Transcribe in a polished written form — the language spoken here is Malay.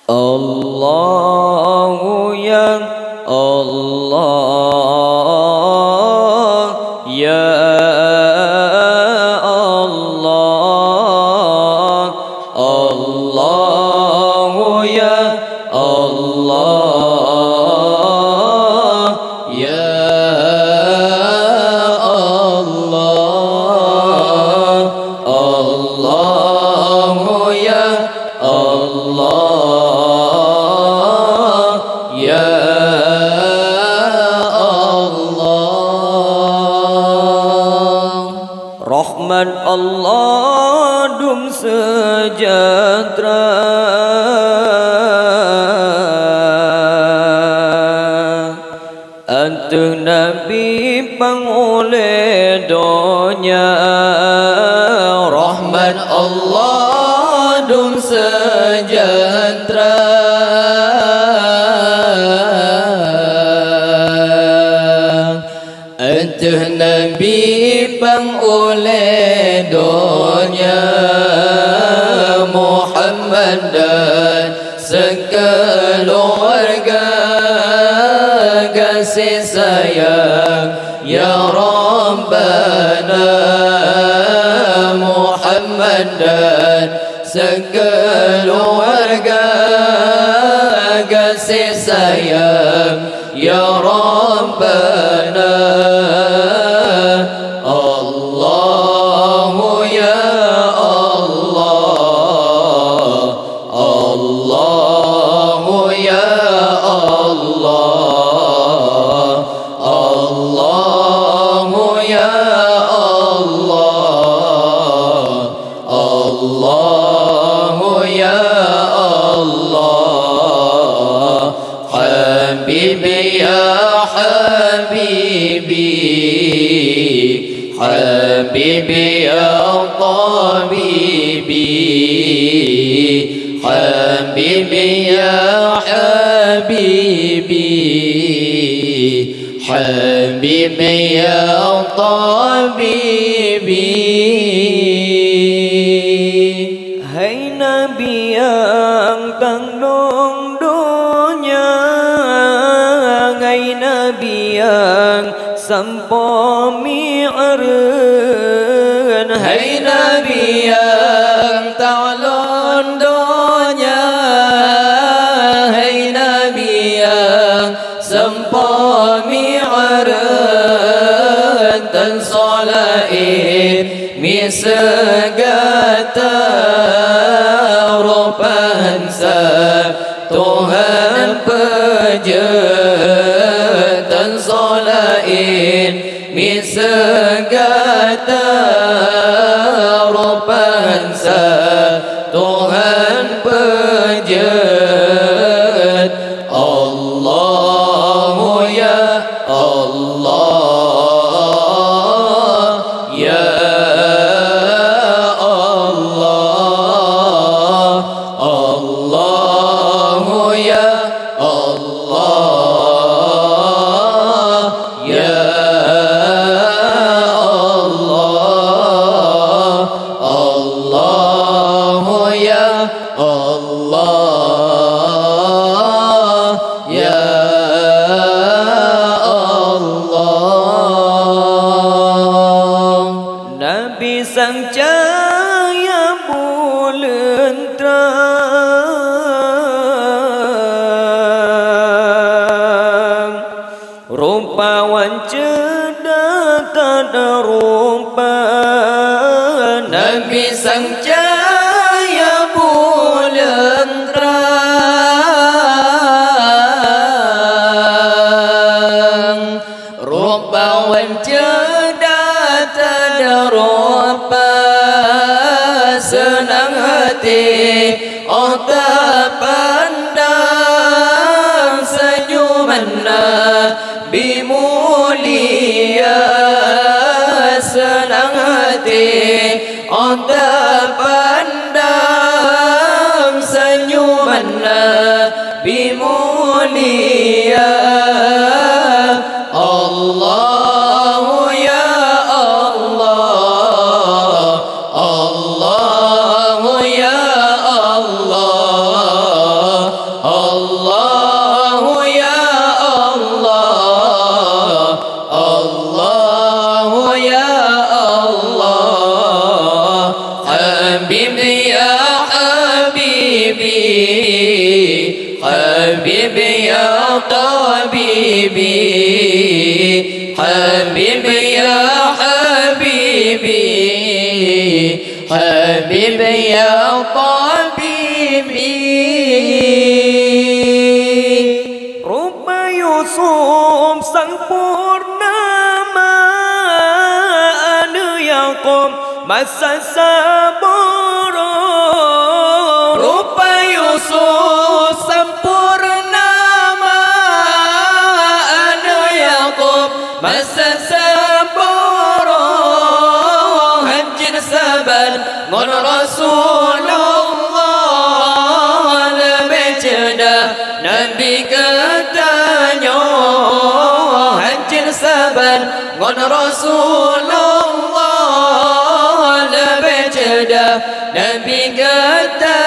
Allahu ya Allah ya Allah Allahu ya Allah ya Allah Allahu ya Allah ya Allah. Rahmat Allah dum sejahtera Atuh Nabi pangoleh donya. Rahmat Allah dum sejahtera Atuh Nabi pangoleh donya. Muhammad dan sekeluarga kasih sayang ya Rabbana. Muhammad dan sekeluarga kasih sayang ya Rabbana. Allahu ya Allah Allahu ya Allah Allahu ya Allah Allahu ya Allah Habibi ya Habibi Habibi ya Tabibi Habibi ya Habibi Habibi ya Tabibi. Hai Nabi yang tanggung dunia, hai Nabi yang sampo mi'areun, hai Nabi yang ta'lon dunia, hai Nabi yang sampo mi'areun, tan solain misegata ropansa Tuhan pejet tan solain misegata ropansa Tuhan pejet. Allahu ya Allah ya Allah Allahu ya Allah ya Allah Allahu ya Allah ya Allah. Nabi sang cahaya bulan terang, rupawan cedak tak ada rupa. Nabi sang cahaya bulan terang, rupawan cedak tak ada rupa. Senang hati otak pandang senyuman Nabi mulia. Senang hati otak pandang senyuman Nabi mulia. Allahu ya Allah Allahu ya Allah حبيبي يا طبيبي حبيبي يا حبيبي حبيبي يا طبيبي رب يوسف sang purnama anu Yaqub masa saboro rupa Yusuf sempurnama anu Yaqub masa saboro hancur sabar ngon Rasulullah lebih cerdas Nabi katanya hancur sabar ngon Rasulullah lebih cerdas Nabi kata